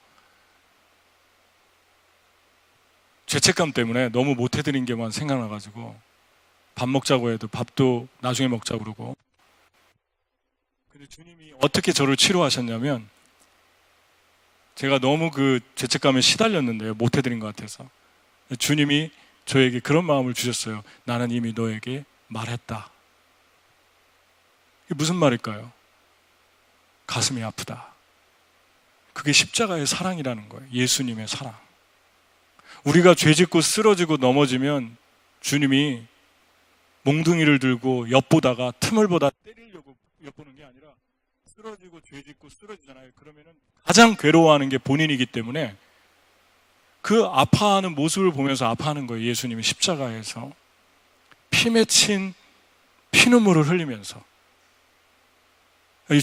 죄책감 때문에 너무 못해드린 게만 생각나가지고 밥 먹자고 해도 밥도 나중에 먹자고 그러고. 근데 주님이 어떻게 저를 치료하셨냐면, 제가 너무 그 죄책감에 시달렸는데요, 못해드린 것 같아서. 주님이 저에게 그런 마음을 주셨어요. 나는 이미 너에게 말했다. 이게 무슨 말일까요? 가슴이 아프다. 그게 십자가의 사랑이라는 거예요. 예수님의 사랑. 우리가 죄짓고 쓰러지고 넘어지면 주님이 몽둥이를 들고 엿보다가 틈을 보다 때리려고 엿보는 게 아니라, 쓰러지고 죄짓고 쓰러지잖아요. 그러면은 가장 괴로워하는 게 본인이기 때문에 그 아파하는 모습을 보면서 아파하는 거예요. 예수님이 십자가에서 피 맺힌 피눈물을 흘리면서.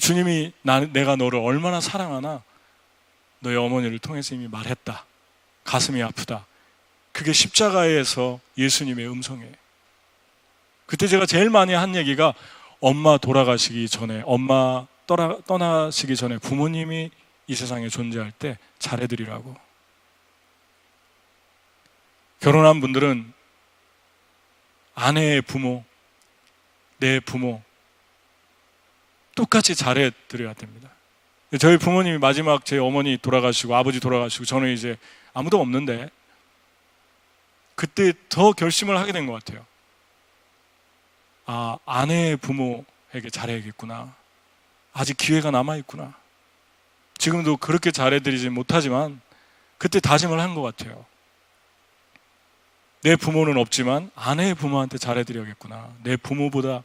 주님이 내가 너를 얼마나 사랑하나 너의 어머니를 통해서 이미 말했다. 가슴이 아프다. 그게 십자가에서 예수님의 음성이에요. 그때 제가 제일 많이 한 얘기가, 엄마 돌아가시기 전에, 엄마 떠나시기 전에 부모님이 이 세상에 존재할 때 잘해드리라고. 결혼한 분들은 아내의 부모, 내 부모 똑같이 잘해드려야 됩니다. 저희 부모님이 마지막 제 어머니 돌아가시고 아버지 돌아가시고 저는 이제 아무도 없는데, 그때 더 결심을 하게 된 것 같아요. 아, 아내의 부모에게 잘해야겠구나. 아직 기회가 남아있구나. 지금도 그렇게 잘해드리지 못하지만 그때 다짐을 한 것 같아요. 내 부모는 없지만 아내의 부모한테 잘해드려야겠구나. 내 부모보다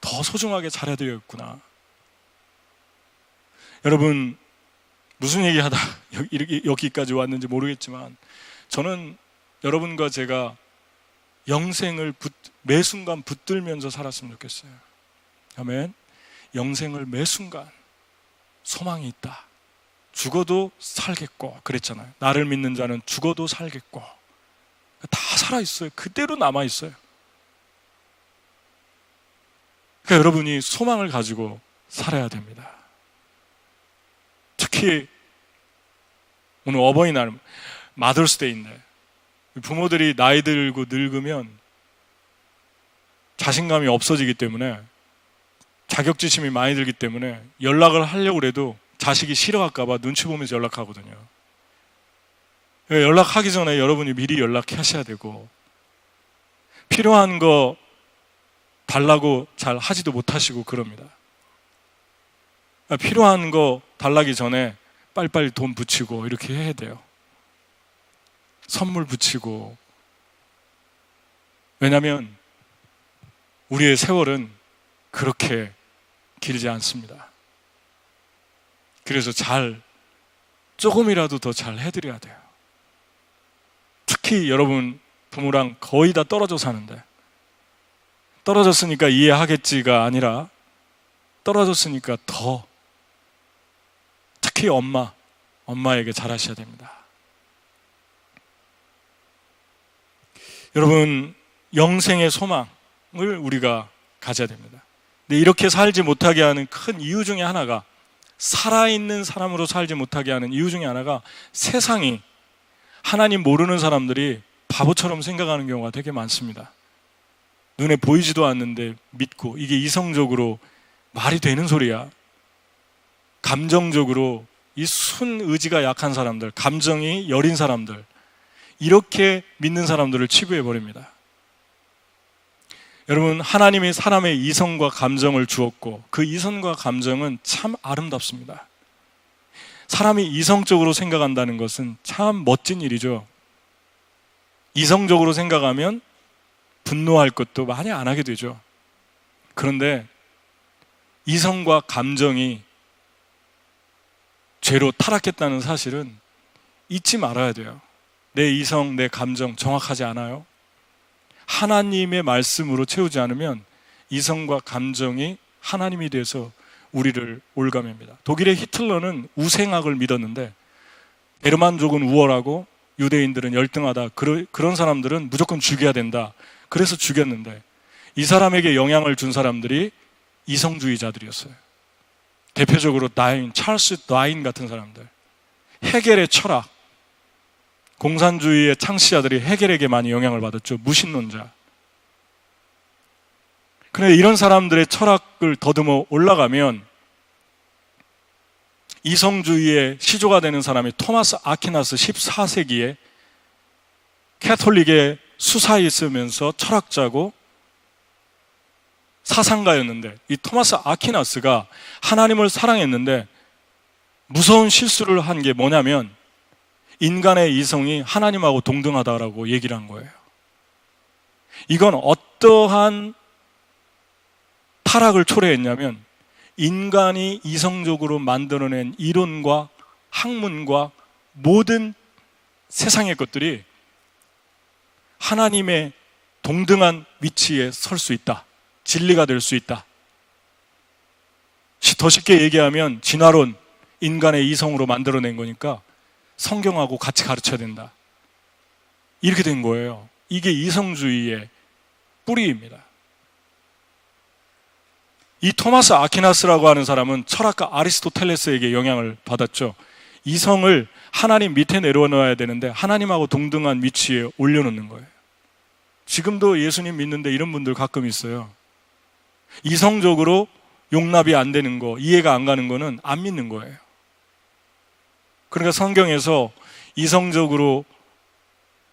더 소중하게 잘해드려야겠구나. 여러분, 무슨 얘기하다 여기까지 왔는지 모르겠지만, 저는 여러분과 제가 영생을 매 순간 붙들면서 살았으면 좋겠어요. 아멘. 영생을 매 순간 소망이 있다. 죽어도 살겠고 그랬잖아요. 나를 믿는 자는 죽어도 살겠고. 다 살아있어요. 그대로 남아있어요. 그러니까 여러분이 소망을 가지고 살아야 됩니다. 특히 오늘 어버이날, 마더스데이인데, 부모들이 나이 들고 늙으면 자신감이 없어지기 때문에, 자격지심이 많이 들기 때문에 연락을 하려고 해도 자식이 싫어할까 봐 눈치 보면서 연락하거든요. 연락하기 전에 여러분이 미리 연락하셔야 되고, 필요한 거 달라고 잘 하지도 못하시고 그럽니다. 필요한 거 달라기 전에 빨리빨리 돈 붙이고 이렇게 해야 돼요. 선물 붙이고. 왜냐하면 우리의 세월은 그렇게 길지 않습니다. 그래서 조금이라도 더 잘 해드려야 돼요. 특히 여러분 부모랑 거의 다 떨어져 사는데, 떨어졌으니까 이해하겠지가 아니라 떨어졌으니까 더, 특히 엄마에게 잘하셔야 됩니다. 여러분, 영생의 소망을 우리가 가져야 됩니다. 근데 이렇게 살지 못하게 하는 큰 이유 중에 하나가, 살아있는 사람으로 살지 못하게 하는 이유 중에 하나가, 세상이, 하나님 모르는 사람들이 바보처럼 생각하는 경우가 되게 많습니다. 눈에 보이지도 않는데 믿고, 이게 이성적으로 말이 되는 소리야. 감정적으로 이 순의지가 약한 사람들, 감정이 여린 사람들, 이렇게 믿는 사람들을 치부해 버립니다. 여러분, 하나님이 사람의 이성과 감정을 주었고, 그 이성과 감정은 참 아름답습니다. 사람이 이성적으로 생각한다는 것은 참 멋진 일이죠. 이성적으로 생각하면 분노할 것도 많이 안 하게 되죠. 그런데 이성과 감정이 죄로 타락했다는 사실은 잊지 말아야 돼요. 내 이성, 내 감정 정확하지 않아요? 하나님의 말씀으로 채우지 않으면 이성과 감정이 하나님이 돼서 우리를 올가맵니다. 독일의 히틀러는 우생학을 믿었는데, 게르만족은 우월하고 유대인들은 열등하다, 그런 사람들은 무조건 죽여야 된다, 그래서 죽였는데, 이 사람에게 영향을 준 사람들이 이성주의자들이었어요. 대표적으로 찰스 다윈 같은 사람들, 헤겔의 철학, 공산주의의 창시자들이 헤겔에게 많이 영향을 받았죠. 무신론자. 그런데 이런 사람들의 철학을 더듬어 올라가면 이성주의의 시조가 되는 사람이 토마스 아퀴나스, 14세기에 캐톨릭의 수사에 있으면서 철학자고 사상가였는데, 이 토마스 아퀴나스가 하나님을 사랑했는데 무서운 실수를 한 게 뭐냐면, 인간의 이성이 하나님하고 동등하다라고 얘기를 한 거예요. 이건 어떠한 타락을 초래했냐면, 인간이 이성적으로 만들어낸 이론과 학문과 모든 세상의 것들이 하나님의 동등한 위치에 설 수 있다, 진리가 될 수 있다. 더 쉽게 얘기하면 진화론, 인간의 이성으로 만들어낸 거니까 성경하고 같이 가르쳐야 된다, 이렇게 된 거예요. 이게 이성주의의 뿌리입니다. 이 토마스 아퀴나스라고 하는 사람은 철학가 아리스토텔레스에게 영향을 받았죠. 이성을 하나님 밑에 내려놓아야 되는데 하나님하고 동등한 위치에 올려놓는 거예요. 지금도 예수님 믿는데 이런 분들 가끔 있어요. 이성적으로 용납이 안 되는 거, 이해가 안 가는 거는 안 믿는 거예요. 그러니까 성경에서 이성적으로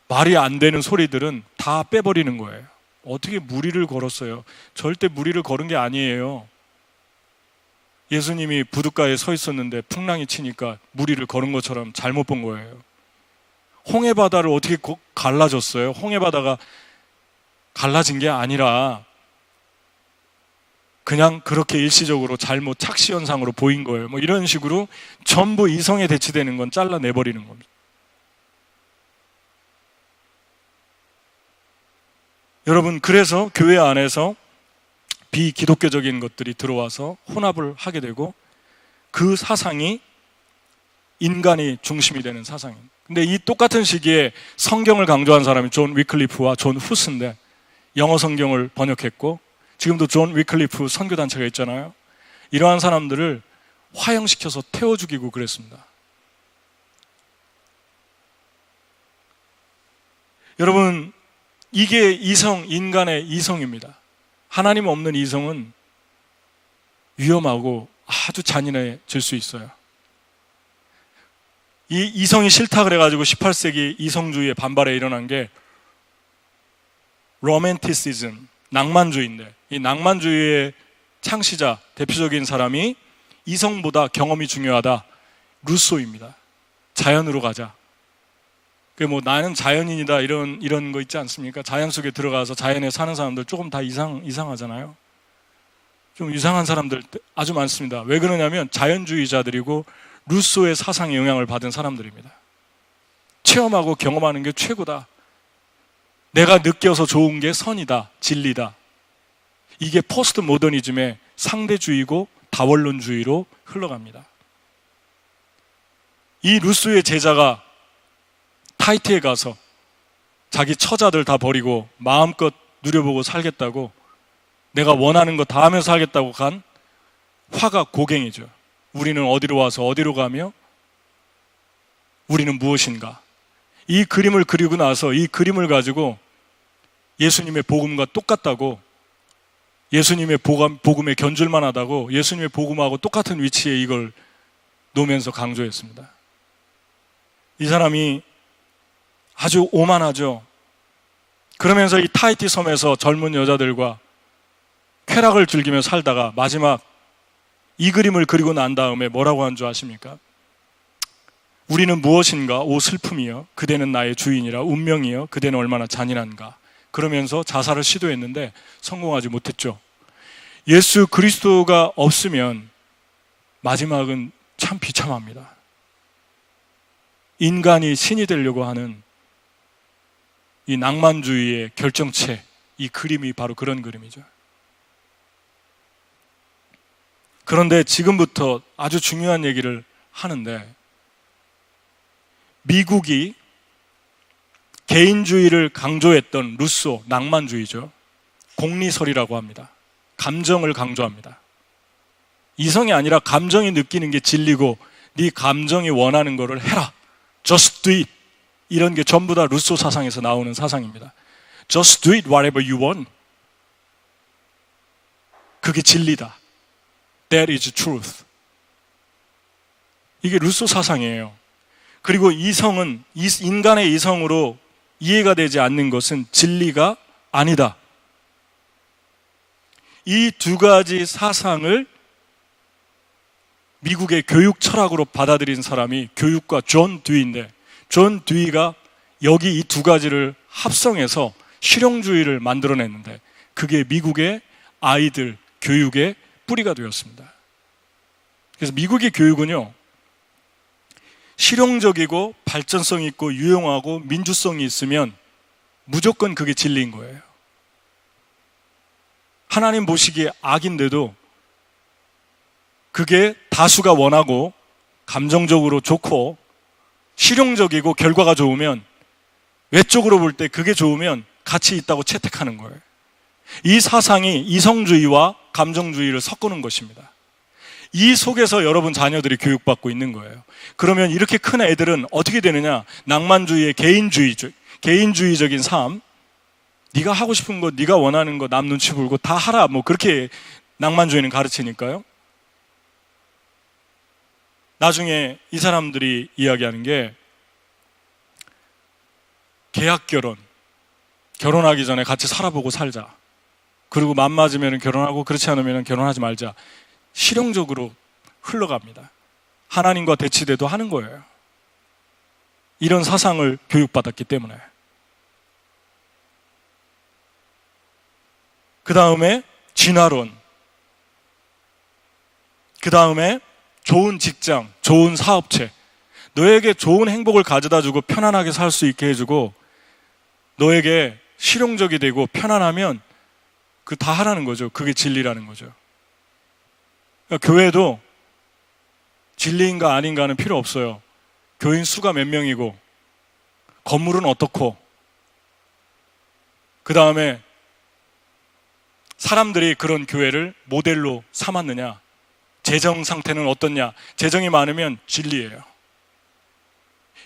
말이 안 되는 소리들은 다 빼버리는 거예요. 어떻게 무리를 걸었어요? 절대 무리를 걸은 게 아니에요. 예수님이 부둣가에 서 있었는데 풍랑이 치니까 무리를 걸은 것처럼 잘못 본 거예요. 홍해바다를 어떻게 갈라졌어요? 홍해바다가 갈라진 게 아니라 그냥 그렇게 일시적으로 잘못 착시 현상으로 보인 거예요. 뭐 이런 식으로 전부 이성에 대치되는 건 잘라내버리는 겁니다. 여러분, 그래서 교회 안에서 비기독교적인 것들이 들어와서 혼합을 하게 되고, 그 사상이 인간이 중심이 되는 사상입니다. 근데 이 똑같은 시기에 성경을 강조한 사람이 존 위클리프와 존 후스인데, 영어 성경을 번역했고 지금도 존 위클리프 선교단체가 있잖아요. 이러한 사람들을 화형시켜서 태워 죽이고 그랬습니다. 여러분, 이게 인간의 이성입니다. 하나님 없는 이성은 위험하고 아주 잔인해질 수 있어요. 이 이성이 싫다 그래가지고 18세기 이성주의의 반발에 일어난 게 로맨티시즘, 낭만주의인데, 이 낭만주의의 창시자, 대표적인 사람이 이성보다 경험이 중요하다. 루소입니다. 자연으로 가자. 뭐 나는 자연인이다 이런 거 있지 않습니까? 자연 속에 들어가서 자연에 사는 사람들 조금 다 이상하잖아요. 좀 이상한 사람들 아주 많습니다. 왜 그러냐면 자연주의자들이고 루소의 사상에 영향을 받은 사람들입니다. 체험하고 경험하는 게 최고다. 내가 느껴서 좋은 게 선이다, 진리다. 이게 포스트 모더니즘의 상대주의고 다원론주의로 흘러갑니다. 이 루소의 제자가 타히티에 가서 자기 처자들 다 버리고 마음껏 누려보고 살겠다고, 내가 원하는 거 다 하면서 살겠다고 간 화가 고갱이죠. 우리는 어디로 와서 어디로 가며 우리는 무엇인가. 이 그림을 그리고 나서 이 그림을 가지고 예수님의 복음과 똑같다고, 예수님의 복음에 견줄만 하다고, 예수님의 복음하고 똑같은 위치에 이걸 놓으면서 강조했습니다. 이 사람이 아주 오만하죠. 그러면서 이 타히티 섬에서 젊은 여자들과 쾌락을 즐기며 살다가 마지막 이 그림을 그리고 난 다음에 뭐라고 한 줄 아십니까? 우리는 무엇인가? 오 슬픔이여, 그대는 나의 주인이라. 운명이여, 그대는 얼마나 잔인한가. 그러면서 자살을 시도했는데 성공하지 못했죠. 예수 그리스도가 없으면 마지막은 참 비참합니다. 인간이 신이 되려고 하는 이 낭만주의의 결정체, 이 그림이 바로 그런 그림이죠. 그런데 지금부터 아주 중요한 얘기를 하는데, 미국이 개인주의를 강조했던 루소, 낭만주의죠. 공리설이라고 합니다. 감정을 강조합니다. 이성이 아니라 감정이 느끼는 게 진리고 네 감정이 원하는 거를 해라. Just do it. 이런 게 전부 다 루소 사상에서 나오는 사상입니다. Just do it whatever you want. 그게 진리다. That is truth. 이게 루소 사상이에요. 그리고 이성은, 인간의 이성으로 이해가 되지 않는 것은 진리가 아니다. 이 두 가지 사상을 미국의 교육 철학으로 받아들인 사람이 교육가 존 듀이인데, 존 듀이가 여기 이 두 가지를 합성해서 실용주의를 만들어냈는데, 그게 미국의 아이들 교육의 뿌리가 되었습니다. 그래서 미국의 교육은요, 실용적이고 발전성 있고 유용하고 민주성이 있으면 무조건 그게 진리인 거예요. 하나님 보시기에 악인데도 그게 다수가 원하고 감정적으로 좋고 실용적이고 결과가 좋으면, 외적으로 볼 때 그게 좋으면 가치 있다고 채택하는 거예요. 이 사상이 이성주의와 감정주의를 섞는 것입니다. 이 속에서 여러분 자녀들이 교육받고 있는 거예요. 그러면 이렇게 큰 애들은 어떻게 되느냐? 낭만주의의 개인주의적인 삶, 네가 하고 싶은 거, 네가 원하는 거 남 눈치 보고 다 하라, 뭐 그렇게 낭만주의는 가르치니까요. 나중에 이 사람들이 이야기하는 게, 계약 결혼하기 전에 같이 살아보고 살자. 그리고 맘 맞으면 결혼하고 그렇지 않으면 결혼하지 말자. 실용적으로 흘러갑니다. 하나님과 대치돼도 하는 거예요. 이런 사상을 교육받았기 때문에. 그 다음에 진화론, 그 다음에 좋은 직장, 좋은 사업체, 너에게 좋은 행복을 가져다 주고 편안하게 살 수 있게 해주고 너에게 실용적이 되고 편안하면 그 다 하라는 거죠. 그게 진리라는 거죠. 그러니까 교회도 진리인가 아닌가는 필요 없어요. 교인 수가 몇 명이고 건물은 어떻고, 그 다음에 사람들이 그런 교회를 모델로 삼았느냐, 재정 상태는 어떻냐. 재정이 많으면 진리예요.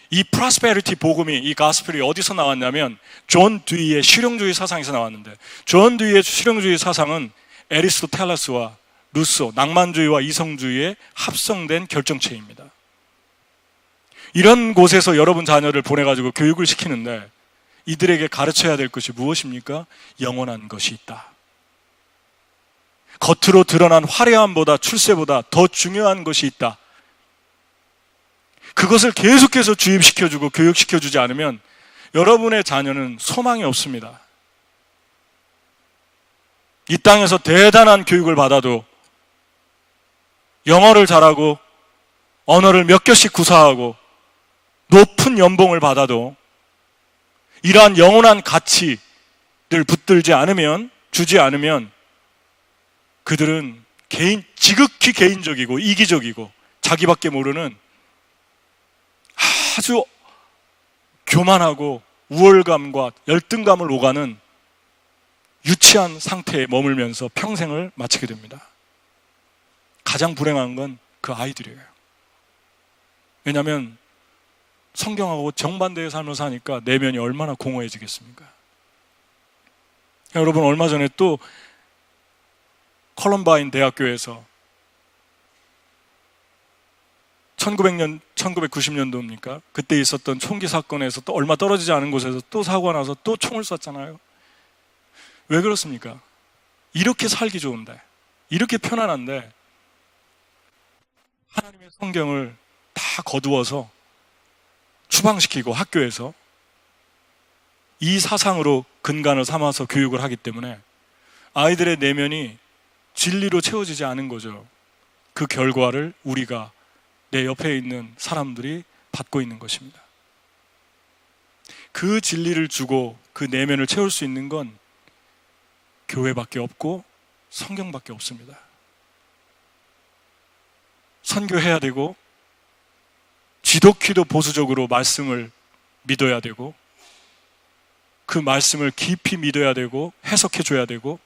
이 프로스페리티 복음이, 이 가스펠이 어디서 나왔냐면 존 듀이의 실용주의 사상에서 나왔는데, 존 듀이의 실용주의 사상은 애리스토텔레스와 루소, 낭만주의와 이성주의의 합성된 결정체입니다. 이런 곳에서 여러분 자녀를 보내가지고 교육을 시키는데 이들에게 가르쳐야 될 것이 무엇입니까? 영원한 것이 있다. 겉으로 드러난 화려함보다, 출세보다 더 중요한 것이 있다. 그것을 계속해서 주입시켜주고 교육시켜주지 않으면 여러분의 자녀는 소망이 없습니다. 이 땅에서 대단한 교육을 받아도 영어를 잘하고 언어를 몇 개씩 구사하고 높은 연봉을 받아도 이러한 영원한 가치를 붙들지 않으면, 주지 않으면 그들은 지극히 개인적이고 이기적이고 자기밖에 모르는 아주 교만하고 우월감과 열등감을 오가는 유치한 상태에 머물면서 평생을 마치게 됩니다. 가장 불행한 건 그 아이들이에요. 왜냐하면 성경하고 정반대의 삶을 사니까 내면이 얼마나 공허해지겠습니까? 여러분, 얼마 전에 또 컬럼바인 대학교에서 1990년도입니까? 그때 있었던 총기 사건에서 또 얼마 떨어지지 않은 곳에서 또 사고가 나서 또 총을 쐈잖아요. 왜 그렇습니까? 이렇게 살기 좋은데, 이렇게 편안한데 하나님의 성경을 다 거두어서 추방시키고 학교에서 이 사상으로 근간을 삼아서 교육을 하기 때문에 아이들의 내면이 진리로 채워지지 않은 거죠. 그 결과를 우리가, 내 옆에 있는 사람들이 받고 있는 것입니다. 그 진리를 주고 그 내면을 채울 수 있는 건 교회밖에 없고 성경밖에 없습니다. 선교해야 되고 지독히도 보수적으로 말씀을 믿어야 되고 그 말씀을 깊이 믿어야 되고 해석해줘야 되고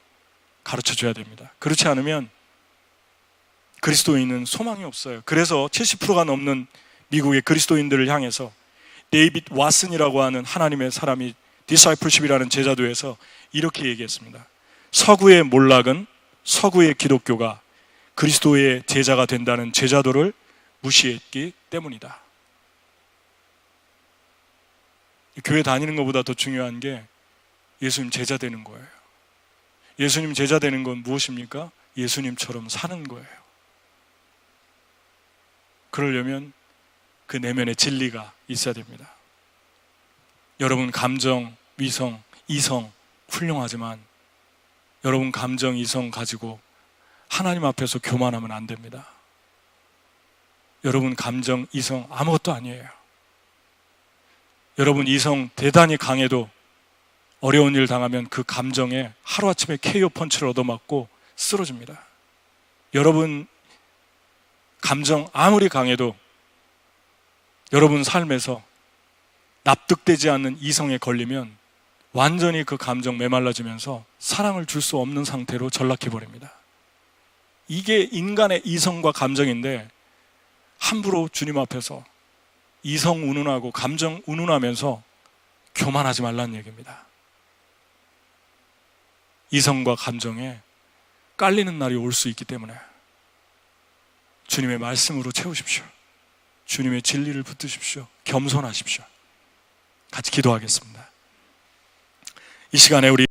가르쳐줘야 됩니다. 그렇지 않으면 그리스도인은 소망이 없어요. 그래서 70%가 넘는 미국의 그리스도인들을 향해서 데이빗 왓슨이라고 하는 하나님의 사람이 디사이플십이라는 제자도에서 이렇게 얘기했습니다. 서구의 몰락은 서구의 기독교가 그리스도의 제자가 된다는 제자도를 무시했기 때문이다. 교회 다니는 것보다 더 중요한 게 예수님 제자 되는 거예요. 예수님 제자 되는 건 무엇입니까? 예수님처럼 사는 거예요. 그러려면 그 내면의 진리가 있어야 됩니다. 여러분 감정, 위성, 이성 훌륭하지만 여러분 감정, 이성 가지고 하나님 앞에서 교만하면 안 됩니다. 여러분 감정, 이성 아무것도 아니에요. 여러분 이성 대단히 강해도 어려운 일 당하면 그 감정에 하루아침에 KO 펀치를 얻어맞고 쓰러집니다. 여러분 감정 아무리 강해도 여러분 삶에서 납득되지 않는 이성에 걸리면 완전히 그 감정 메말라지면서 사랑을 줄 수 없는 상태로 전락해버립니다. 이게 인간의 이성과 감정인데 함부로 주님 앞에서 이성 운운하고 감정 운운하면서 교만하지 말라는 얘기입니다. 이성과 감정에 깔리는 날이 올 수 있기 때문에 주님의 말씀으로 채우십시오. 주님의 진리를 붙드십시오. 겸손하십시오. 같이 기도하겠습니다. 이 시간에 우리